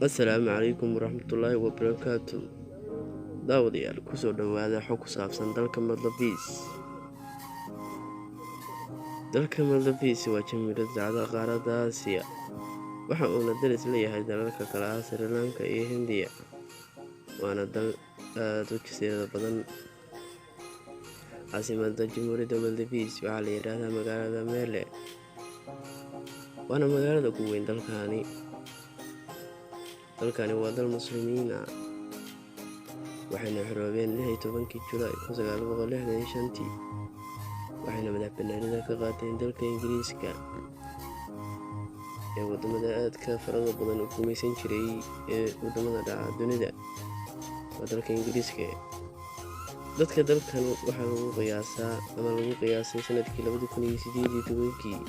Assalaamu calaykum waraxmatullaahi wabarakaatu. Daawadayaal kusoo dhawaada xog ku saabsan dalka Maldives. Dalka Maldives waa jasiirad dhacda qaaradda Aasiya, waxa uuna daris leeyahay dalalka kale ah Sri Lanka iyo Hindiya. Waana dal aad u jasiirado badan. Caasimadda Jamhuuriyadda Maldives waxaa la yiraahdaa magaalada Melle, waana magaalada ugu weyn dalkani. Dalkani waa dal muslimiin ah, waxayna xoroobeen 16 Julaay 1965, waxayna madaxbannaanida ka qaateen dalka Ingiriiska ee wadamada aadka farada badan u gumaysan jiray ee wadamada dhaca dunida. Waa dalka Ingiriiska. Dadka dalkan waxaa lagu qiyaasay sanadkii 2018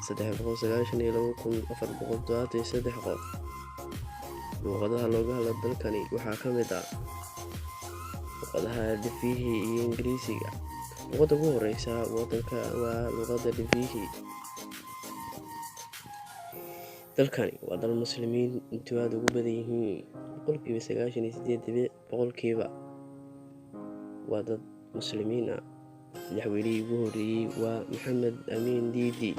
392,473 qof. Luqadaha looga hadlo dalkani waxaa ka mid ah luqadaha Dhifihi iyo Ingiriisiga. Luqadda ugu horeysa wadanka waa luqadda Dhifihi. Dalkani waa dal muslimiin intu aad ugu badan yihiin, 98% waa dad muslimiin ah. Madaxweynihii ugu horeeyay waa Maxamed Amiin Diidi.